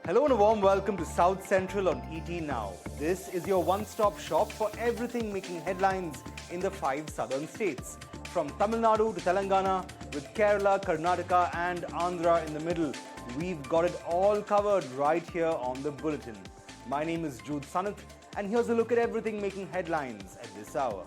Hello and a warm welcome to South Central on ET Now. This is your one-stop shop for everything making headlines in the 5 southern states. From Tamil Nadu to Telangana, with Kerala, Karnataka and Andhra in the middle, we've got it all covered right here on the Bulletin. My name is Jude Sanath and here's a look at everything making headlines at this hour.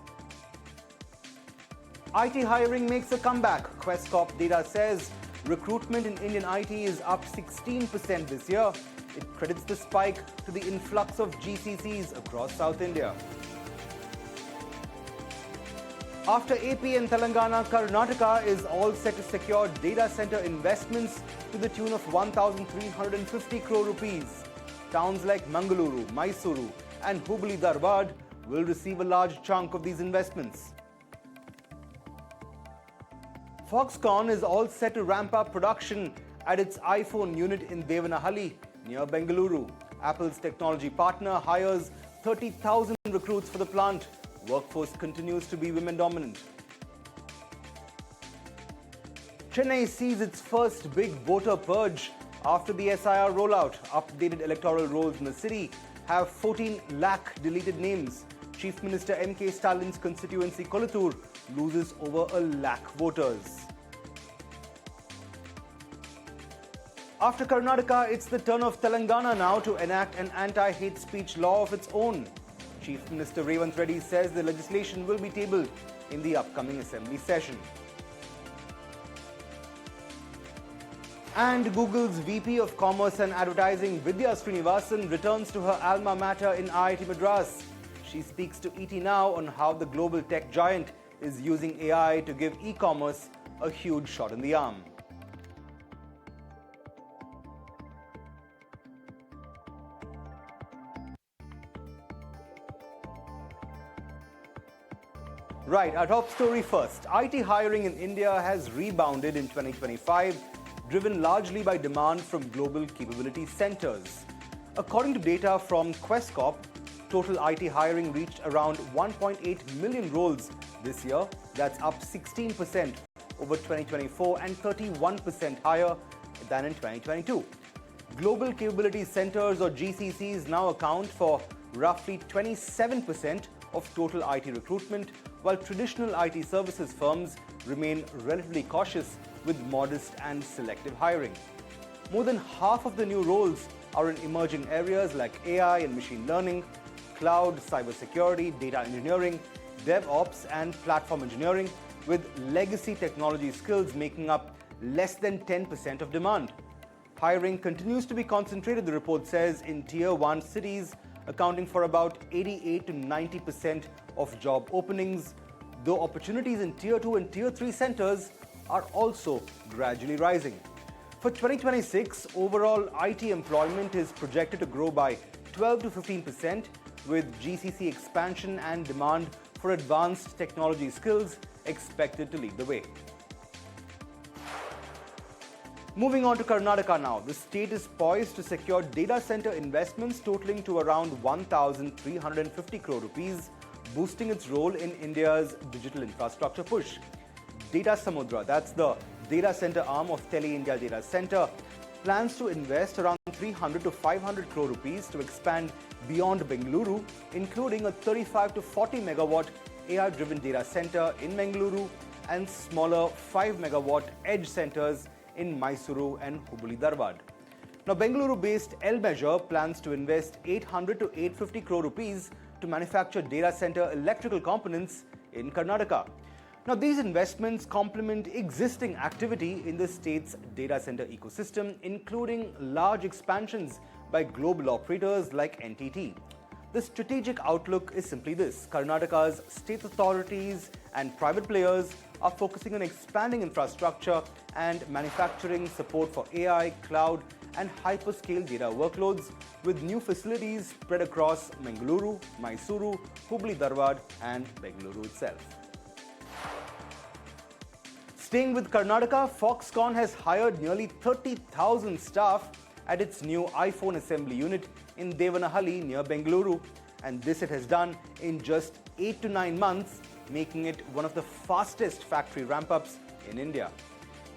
IT hiring makes a comeback. Questcorp data says recruitment in Indian IT is up 16% this year. It credits the spike to the influx of GCCs across South India. After AP and Telangana, Karnataka is all set to secure data center investments to the tune of 1,350 crore rupees. Towns like Mangaluru, Mysuru and Hubli Dharwad will receive a large chunk of these investments. Foxconn is all set to ramp up production at its iPhone unit in Devanahalli, near Bengaluru. Apple's technology partner hires 30,000 recruits for the plant. Workforce continues to be women-dominant. Chennai sees its first big voter purge after the SIR rollout. Updated electoral rolls in the city have 14 lakh deleted names. Chief Minister M.K. Stalin's constituency Kolattur loses over a lakh voters. After Karnataka, it's the turn of Telangana now to enact an anti-hate speech law of its own. Chief Minister Revanth Reddy says the legislation will be tabled in the upcoming assembly session. And Google's VP of Commerce and Advertising Vidya Srinivasan returns to her alma mater in IIT Madras. She speaks to ET Now on how the global tech giant is using AI to give e-commerce a huge shot in the arm. Right, our top story first. IT hiring in India has rebounded in 2025, driven largely by demand from global capability centers. According to data from Questcorp, total IT hiring reached around 1.8 million roles this year. That's up 16% over 2024 and 31% higher than in 2022. Global capability centers or GCCs now account for roughly 27% of total IT recruitment, while traditional IT services firms remain relatively cautious with modest and selective hiring. More than half of the new roles are in emerging areas like AI and machine learning, cloud, cybersecurity, data engineering, DevOps and platform engineering, with legacy technology skills making up less than 10% of demand. Hiring continues to be concentrated, the report says, in Tier 1 cities, accounting for about 88 to 90% of job openings, though opportunities in Tier 2 and Tier 3 centers are also gradually rising. For 2026, overall IT employment is projected to grow by 12 to 15%, with GCC expansion and demand for advanced technology skills expected to lead the way. Moving on to Karnataka now, the state is poised to secure data center investments totaling to around 1,350 crore rupees, boosting its role in India's digital infrastructure push. Data Samudra, that's the data center arm of Tele India Data Center, plans to invest around 300 to 500 crore rupees to expand beyond Bengaluru, including a 35 to 40 megawatt AI-driven data center in Bengaluru and smaller 5 megawatt edge centers in Mysuru and Hubli Dharwad. Now, Bengaluru-based L Measure plans to invest 800 to 850 crore rupees to manufacture data center electrical components in Karnataka. Now, these investments complement existing activity in the state's data center ecosystem, including large expansions by global operators like NTT. The strategic outlook is simply this: Karnataka's state authorities and private players are focusing on expanding infrastructure and manufacturing support for AI, cloud, and hyperscale data workloads, with new facilities spread across Mangaluru, Mysuru, Hubli Dharwad, and Bengaluru itself. Staying with Karnataka, Foxconn has hired nearly 30,000 staff at its new iPhone assembly unit in Devanahalli near Bengaluru, and this it has done in just 8 to 9 months, making it one of the fastest factory ramp-ups in India.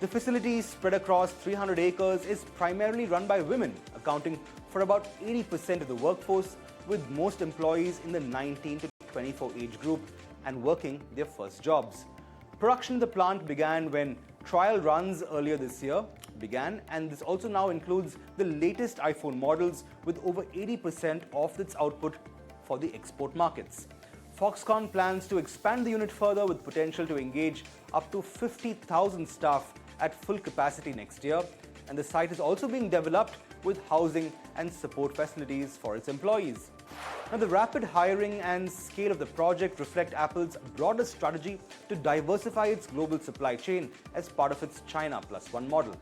The facility, spread across 300 acres, is primarily run by women, accounting for about 80% of the workforce, with most employees in the 19 to 24 age group and working their first jobs. Production of the plant began when trial runs earlier this year began, and this also now includes the latest iPhone models with over 80% of its output for the export markets. Foxconn plans to expand the unit further with potential to engage up to 50,000 staff at full capacity next year, and the site is also being developed with housing and support facilities for its employees. Now, the rapid hiring and scale of the project reflect Apple's broader strategy to diversify its global supply chain as part of its China Plus One model.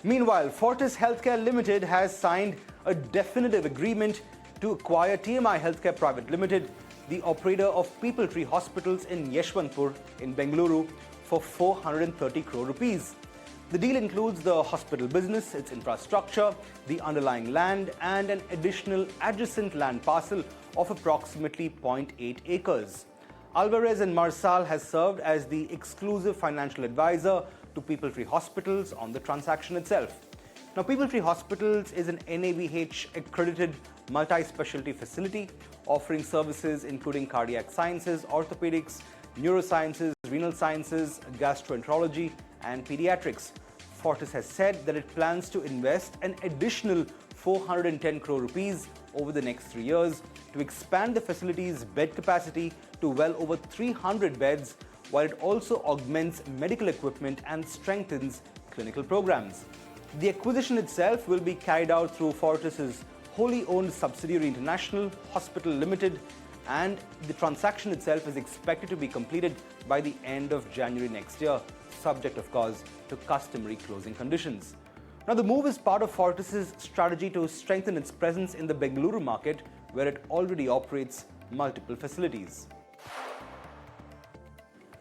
Meanwhile, Fortis Healthcare Limited has signed a definitive agreement to acquire TMI Healthcare Private Limited, the operator of People Tree Hospitals in Yeshwanthpur in Bengaluru, for 430 crore rupees. The deal includes the hospital business, its infrastructure, the underlying land, and an additional adjacent land parcel of approximately 0.8 acres. Alvarez and Marsal has served as the exclusive financial advisor to People Tree Hospitals on the transaction itself. Now, People Tree Hospitals is an NABH-accredited multi-specialty facility offering services including cardiac sciences, orthopedics, neurosciences, renal sciences, gastroenterology, and pediatrics. Fortis has said that it plans to invest an additional 410 crore rupees over the next 3 years to expand the facility's bed capacity to well over 300 beds, while it also augments medical equipment and strengthens clinical programs. The acquisition itself will be carried out through Fortis's wholly owned subsidiary International Hospital Limited, and the transaction itself is expected to be completed by the end of January next year, subject, of course, to customary closing conditions. Now, the move is part of Fortis's strategy to strengthen its presence in the Bengaluru market, where it already operates multiple facilities.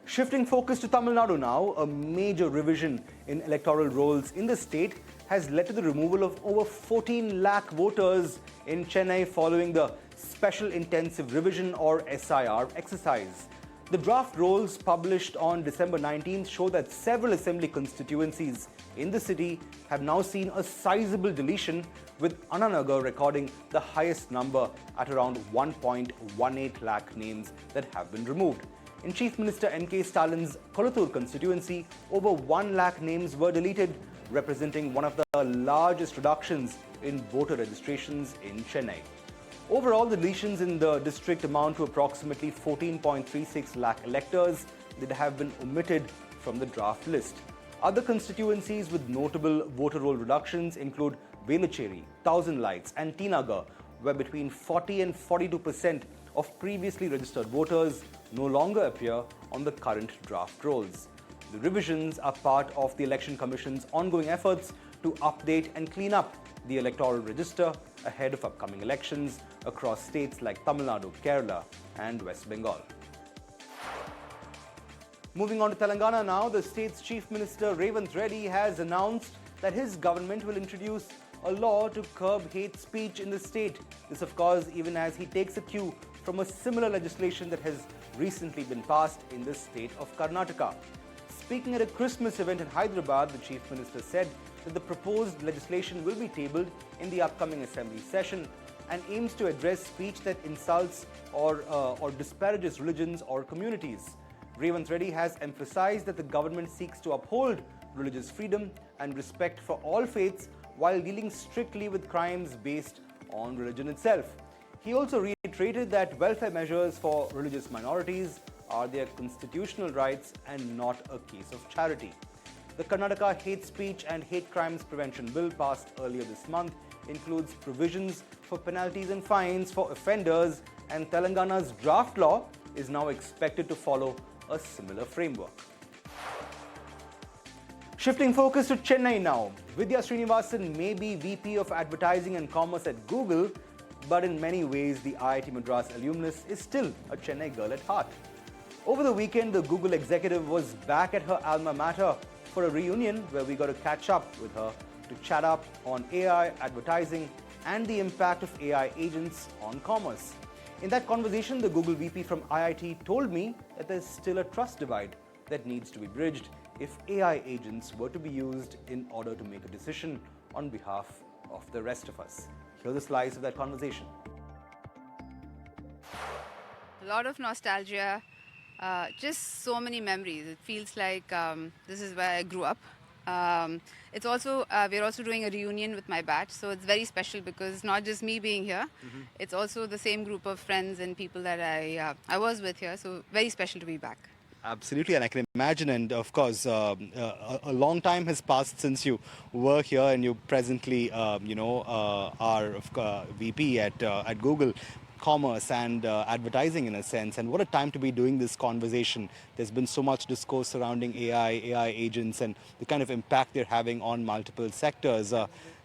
Shifting focus to Tamil Nadu now, a major revision in electoral rolls in the state has led to the removal of over 14 lakh voters in Chennai following the Special Intensive Revision or SIR exercise. The draft rolls published on December 19th show that several assembly constituencies in the city have now seen a sizable deletion, with Ananagar recording the highest number at around 1.18 lakh names that have been removed. In Chief Minister N.K. Stalin's Kolattur constituency, over 1 lakh names were deleted, representing one of the largest reductions in voter registrations in Chennai. Overall, the deletions in the district amount to approximately 14.36 lakh electors that have been omitted from the draft list. Other constituencies with notable voter roll reductions include Velucheri, Thousand Lights, and Tinagar, where between 40 and 42% of previously registered voters no longer appear on the current draft rolls. The revisions are part of the Election Commission's ongoing efforts to update and clean up the electoral register ahead of upcoming elections across states like Tamil Nadu, Kerala, and West Bengal. Moving on to Telangana now, the state's Chief Minister Revanth Reddy has announced that his government will introduce a law to curb hate speech in the state. This, of course, even as he takes a cue from a similar legislation that has recently been passed in the state of Karnataka. Speaking at a Christmas event in Hyderabad, the Chief Minister said that the proposed legislation will be tabled in the upcoming Assembly session and aims to address speech that insults or disparages religions or communities. Revanth Reddy has emphasized that the government seeks to uphold religious freedom and respect for all faiths while dealing strictly with crimes based on religion itself. He also reiterated that welfare measures for religious minorities are their constitutional rights and not a case of charity. The Karnataka Hate Speech and Hate Crimes Prevention Bill passed earlier this month includes provisions for penalties and fines for offenders, and Telangana's draft law is now expected to follow a similar framework. Shifting focus to Chennai now, Vidya Srinivasan may be VP of Advertising and Commerce at Google, but in many ways the IIT Madras alumnus is still a Chennai girl at heart. Over the weekend, the Google executive was back at her alma mater for a reunion where we got to catch up with her to chat up on AI, advertising, and the impact of AI agents on commerce. In that conversation, the Google VP from IIT told me that there's still a trust divide that needs to be bridged if AI agents were to be used in order to make a decision on behalf of the rest of us. Here's a slice of that conversation. A lot of nostalgia, just so many memories. It feels like this is where I grew up. It's also we're also doing a reunion with my batch, so it's very special because it's not just me being here. It's also the same group of friends and people that I was with here. So very special to be back. Absolutely, and I can imagine, and of course, a long time has passed since you were here, and you presently, are VP at Google Commerce and advertising in a sense. And what a time to be doing this conversation. There's been so much discourse surrounding AI agents, and the kind of impact they're having on multiple sectors.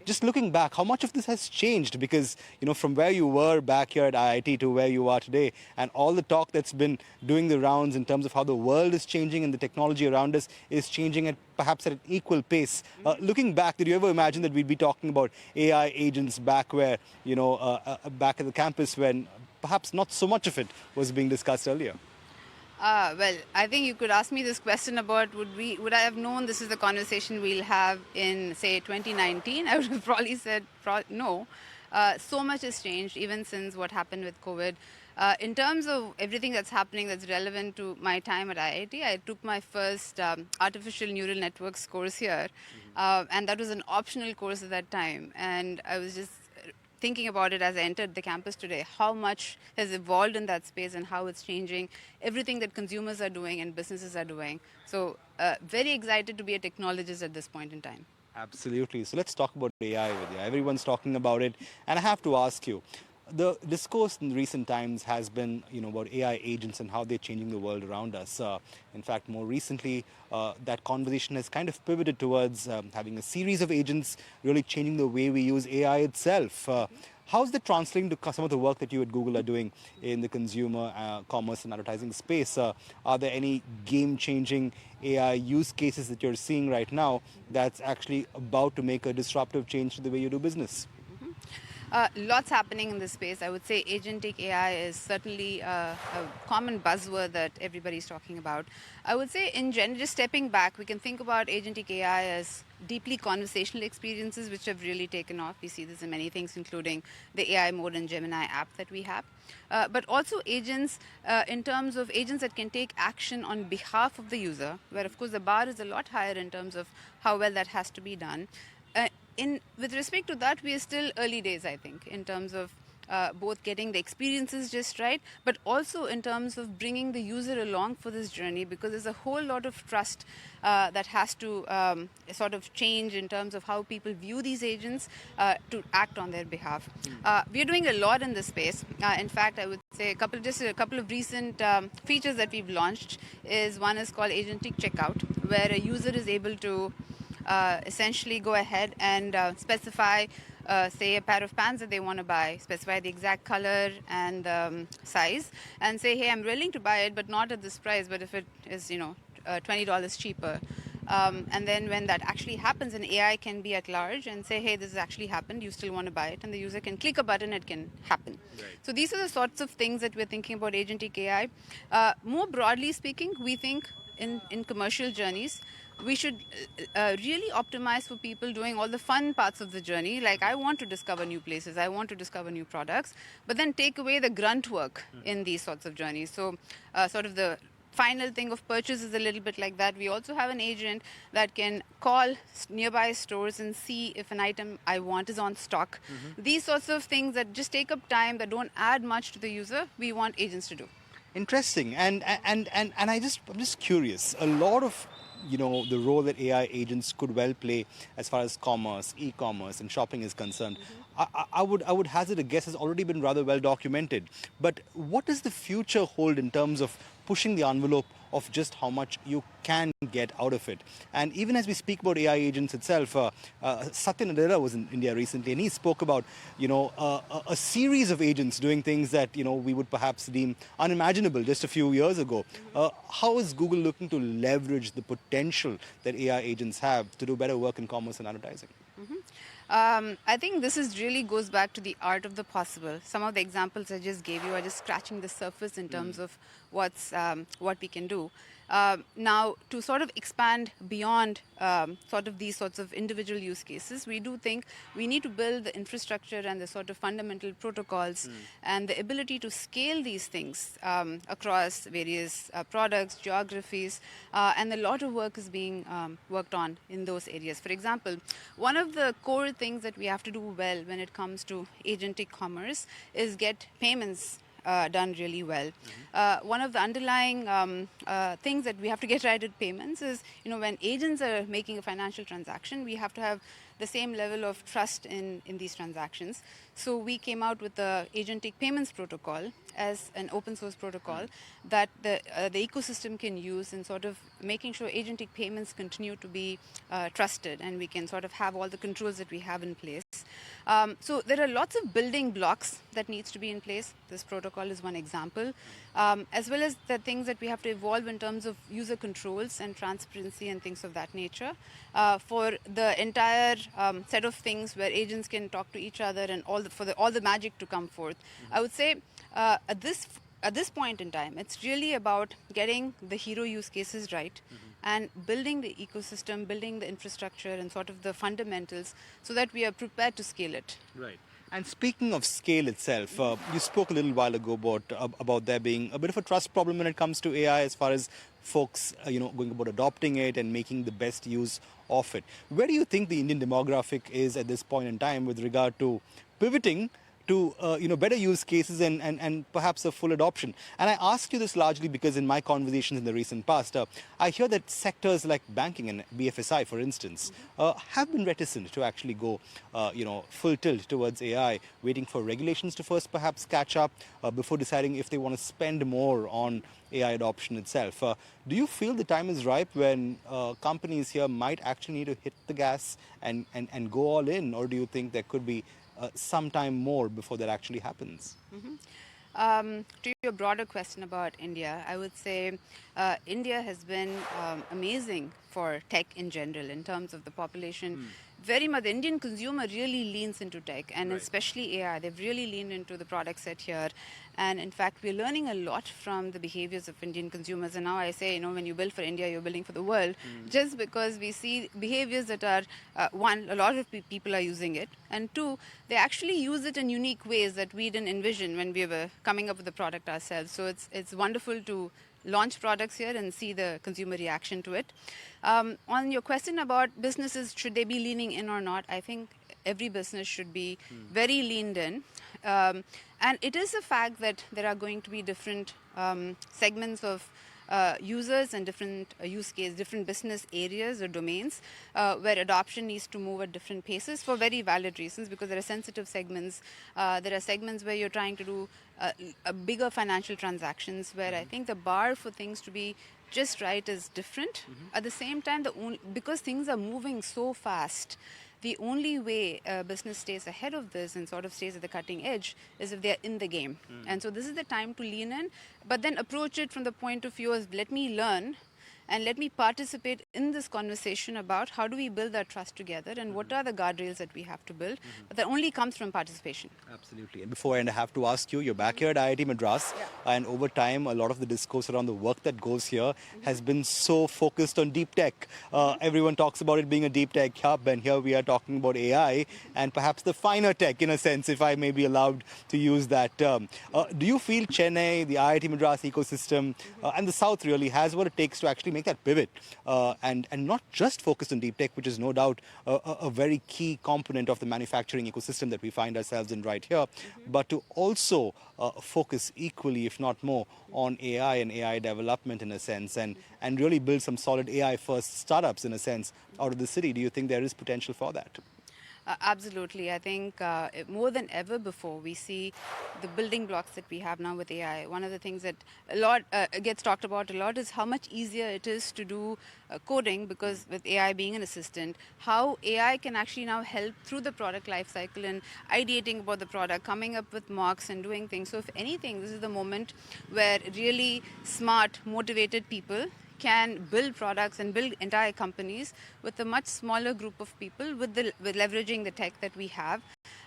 Just looking back, how much of this has changed? Because, from where you were back here at IIT to where you are today, and all the talk that's been doing the rounds in terms of how the world is changing and the technology around us is changing at perhaps at an equal pace. Looking back, did you ever imagine that we'd be talking about AI agents back where, back at the campus when perhaps not so much of it was being discussed earlier? Well, I think you could ask me this question about would I have known this is the conversation we'll have in, say, 2019? I would have probably said no. So much has changed even since what happened with COVID. In terms of everything that's happening that's relevant to my time at IIT, I took my first artificial neural networks course here, and that was an optional course at that time. And I was just thinking about it as I entered the campus today, how much has evolved in that space and how it's changing everything that consumers are doing and businesses are doing. So very excited to be a technologist at this point in time. Absolutely. So let's talk about AI with you. Everyone's talking about it. And I have to ask you, the discourse in recent times has been, about AI agents and how they're changing the world around us. In fact, more recently, that conversation has kind of pivoted towards having a series of agents really changing the way we use AI itself. How's that translating to some of the work that you at Google are doing in the consumer commerce and advertising space? Are there any game-changing AI use cases that you're seeing right now that's actually about to make a disruptive change to the way you do business? Lots happening in this space. I would say agentic AI is certainly a common buzzword that everybody's talking about. I would say in general, just stepping back, we can think about agentic AI as deeply conversational experiences which have really taken off. We see this in many things, including the AI mode and Gemini app that we have. But also agents in terms of agents that can take action on behalf of the user, where of course the bar is a lot higher in terms of how well that has to be done. With respect to that, we are still early days, I think, in terms of both getting the experiences just right, but also in terms of bringing the user along for this journey, because there's a whole lot of trust that has to sort of change in terms of how people view these agents to act on their behalf. We are doing a lot in this space. In fact, I would say a couple of recent features that we've launched one is called Agentic Checkout, where a user is able to essentially go ahead and specify, say, a pair of pants that they want to buy, specify the exact color and size, and say, hey, I'm willing to buy it, but not at this price, but if it is, $20 cheaper. And then when that actually happens, an AI can be at large and say, hey, this has actually happened, you still want to buy it, and the user can click a button, it can happen. Right. So these are the sorts of things that we're thinking about agentic AI. More broadly speaking, we think in commercial journeys, we should really optimize for people doing all the fun parts of the journey. Like, I want to discover new places, I want to discover new products, but then take away the grunt work in these sorts of journeys. So sort of the final thing of purchase is a little bit like that. We also have an agent that can call nearby stores and see if an item I want is on stock. These sorts of things that just take up time, that don't add much to the user, we want agents to do. Interesting. And I'm just curious. A lot of the role that AI agents could well play as far as commerce, e-commerce, and shopping is concerned, I would hazard a guess has already been rather well documented. But what does the future hold in terms of pushing the envelope of just how much you can get out of it? And even as we speak about AI agents itself, Satya Nadella was in India recently, and he spoke about a series of agents doing things that we would perhaps deem unimaginable just a few years ago. How is Google looking to leverage the potential that AI agents have to do better work in commerce and advertising? I think this really goes back to the art of the possible. Some of the examples I just gave you are just scratching the surface in terms of what we can do. Now, to sort of expand beyond sort of these sorts of individual use cases, we do think we need to build the infrastructure and the sort of fundamental protocols and the ability to scale these things across various products, geographies, and a lot of work is being worked on in those areas. For example, one of the core things that we have to do well when it comes to agentic commerce is get payments done really well. One of the underlying things that we have to get right with payments is, when agents are making a financial transaction, we have to have the same level of trust in these transactions. So we came out with the agentic payments protocol as an open source protocol that the ecosystem can use in sort of making sure agentic payments continue to be trusted, and we can sort of have all the controls that we have in place. So there are lots of building blocks that needs to be in place. This protocol is one example, as well as the things that we have to evolve in terms of user controls and transparency and things of that nature for the entire set of things where agents can talk to each other and all the magic to come forth. I would say at this point in time, it's really about getting the hero use cases right and building the ecosystem, building the infrastructure and sort of the fundamentals so that we are prepared to scale it. Right. And speaking of scale itself, you spoke a little while ago about there being a bit of a trust problem when it comes to AI as far as folks, going about adopting it and making the best use of it. Where do you think the Indian demographic is at this point in time with regard to pivoting to better use cases and perhaps a full adoption? And I ask you this largely because in my conversations in the recent past, I hear that sectors like banking and BFSI, for instance, have been reticent to actually go full tilt towards AI, waiting for regulations to first perhaps catch up before deciding if they want to spend more on AI adoption itself. Do you feel the time is ripe when companies here might actually need to hit the gas and go all in, or do you think there could be some time more before that actually happens? To your broader question about India, I would say India has been amazing for tech in general in terms of the population. Very much, the Indian consumer really leans into tech, and especially AI. They've really leaned into the product set here. And in fact, we're learning a lot from the behaviors of Indian consumers. And now I say, when you build for India, you're building for the world, just because we see behaviors that are, one, a lot of people are using it, and two, they actually use it in unique ways that we didn't envision when we were coming up with the product ourselves. So it's wonderful to launch products here and see the consumer reaction to it. On your question about businesses, should they be leaning in or not? I think every business should be very leaned in. And it is a fact that there are going to be different segments of users and different use case, different business areas or domains where adoption needs to move at different paces for very valid reasons, because there are sensitive segments. There are segments where you're trying to do bigger financial transactions where I think the bar for things to be just right is different. At the same time, because things are moving so fast, the only way a business stays ahead of this and sort of stays at the cutting edge is if they're in the game. And so this is the time to lean in, but then approach it from the point of view of let me learn and let me participate in this conversation about how do we build that trust together and what are the guardrails that we have to build. But that only comes from participation. Absolutely. And before I end, I have to ask you, you're back here at IIT Madras, and over time, a lot of the discourse around the work that goes here has been so focused on deep tech. Everyone talks about it being a deep tech hub, and here we are talking about AI and perhaps the finer tech, in a sense, if I may be allowed to use that term. Do you feel Chennai, the IIT Madras ecosystem, and the South really has what it takes to actually make that pivot and not just focus on deep tech, which is no doubt a very key component of the manufacturing ecosystem that we find ourselves in right here, but to also focus equally, if not more, on AI and AI development in a sense, and really build some solid AI-first startups in a sense out of the city? Do you think there is potential for that? Absolutely. I think more than ever before, we see the building blocks that we have now with AI. One of the things that a lot gets talked about a lot is how much easier it is to do coding, because with AI being an assistant, how AI can actually now help through the product lifecycle and ideating about the product, coming up with mocks and doing things. So if anything, this is the moment where really smart, motivated people can build products and build entire companies with a much smaller group of people with leveraging the tech that we have.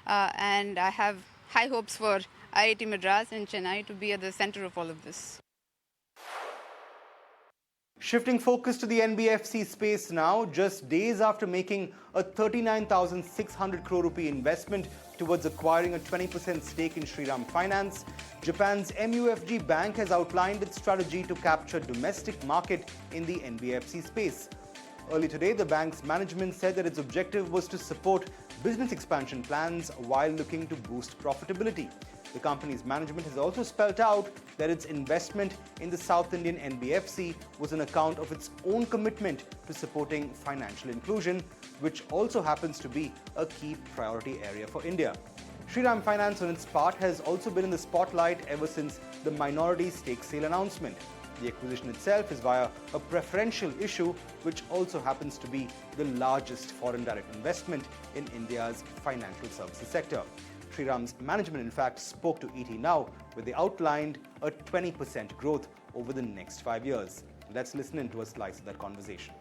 And I have high hopes for IIT Madras and Chennai to be at the center of all of this. Shifting focus to the NBFC space now, just days after making a 39,600 crore rupee investment towards acquiring a 20% stake in Shriram Finance, Japan's MUFG Bank has outlined its strategy to capture domestic market in the NBFC space. Early today, the bank's management said that its objective was to support business expansion plans while looking to boost profitability. The company's management has also spelled out that its investment in the South Indian NBFC was on account of its own commitment to supporting financial inclusion, which also happens to be a key priority area for India. Shriram Finance, on its part, has also been in the spotlight ever since the minority stake sale announcement. The acquisition itself is via a preferential issue, which also happens to be the largest foreign direct investment in India's financial services sector. Shriram's management, in fact, spoke to ET Now, where they outlined a 20% growth over the next 5 years. Let's listen into a slice of that conversation.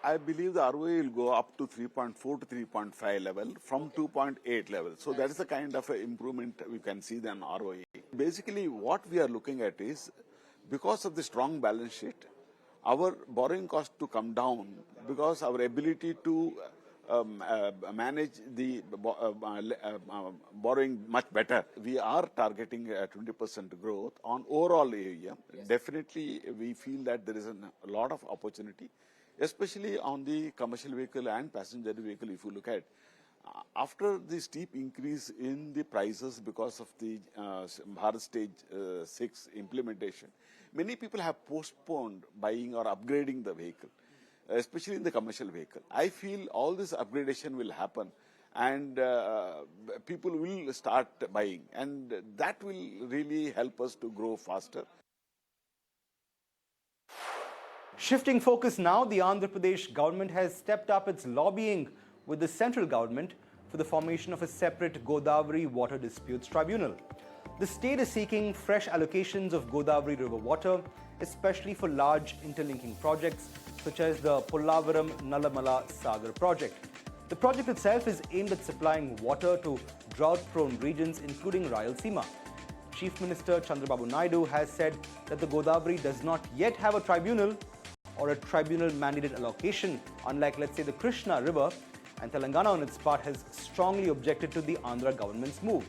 I believe the ROE will go up to 3.4 to 3.5 level from 2.8 level. So that is the kind of improvement we can see in ROE. Basically, what we are looking at is, because of the strong balance sheet, our borrowing cost to come down, because our ability to manage the borrowing much better. We are targeting a 20% growth on overall AUM. Yes. Definitely, we feel that there is a lot of opportunity, especially on the commercial vehicle and passenger vehicle. If you look at, after the steep increase in the prices because of the Bharat Stage 6 implementation, many people have postponed buying or upgrading the vehicle, especially in the commercial vehicle. I feel all this upgradation will happen and people will start buying, and that will really help us to grow faster. Shifting focus now, the Andhra Pradesh government has stepped up its lobbying with the central government for the formation of a separate Godavari Water Disputes Tribunal. The state is seeking fresh allocations of Godavari river water, especially for large interlinking projects such as the Pollavaram Nalamala Sagar project. The project itself is aimed at supplying water to drought-prone regions including Rayalaseema. Chief Minister Chandrababu Naidu has said that the Godavari does not yet have a tribunal or a tribunal-mandated allocation, unlike, let's say, the Krishna River, and Telangana on its part has strongly objected to the Andhra government's move.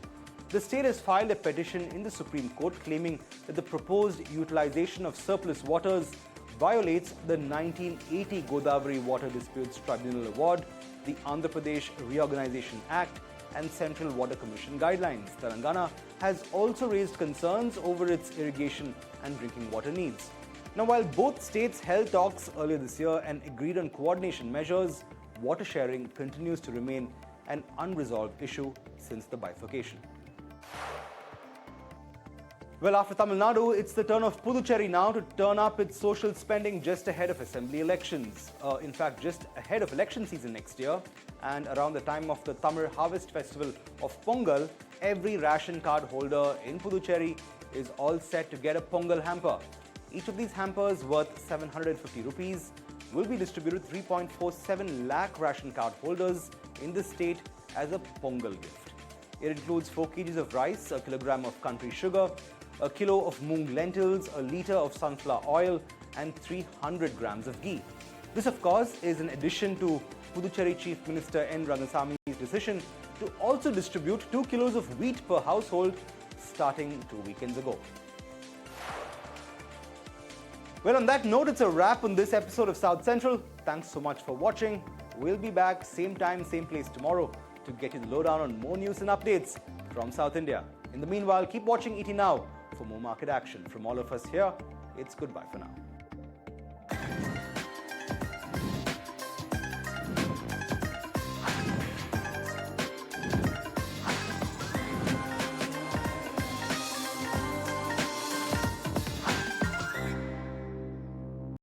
The state has filed a petition in the Supreme Court claiming that the proposed utilization of surplus waters violates the 1980 Godavari Water Disputes Tribunal Award, the Andhra Pradesh Reorganization Act, and Central Water Commission guidelines. Telangana has also raised concerns over its irrigation and drinking water needs. Now, while both states held talks earlier this year and agreed on coordination measures, water sharing continues to remain an unresolved issue since the bifurcation. Well, after Tamil Nadu, it's the turn of Puducherry now to turn up its social spending just ahead of assembly elections. In fact, just ahead of election season next year, and around the time of the Tamil Harvest Festival of Pongal, every ration card holder in Puducherry is all set to get a Pongal hamper. Each of these hampers, worth 750 rupees, will be distributed to 3.47 lakh ration card holders in the state as a Pongal gift. It includes 4 kgs of rice, a kilogram of country sugar, a kilo of moong lentils, a litre of sunflower oil, and 300 grams of ghee. This, of course, is in addition to Puducherry Chief Minister N. Rangasami's decision to also distribute 2 kilos of wheat per household starting 2 weekends ago. Well, on that note, it's a wrap on this episode of South Central. Thanks so much for watching. We'll be back same time, same place tomorrow to get you the lowdown on more news and updates from South India. In the meanwhile, keep watching ET Now for more market action. From all of us here, it's goodbye for now.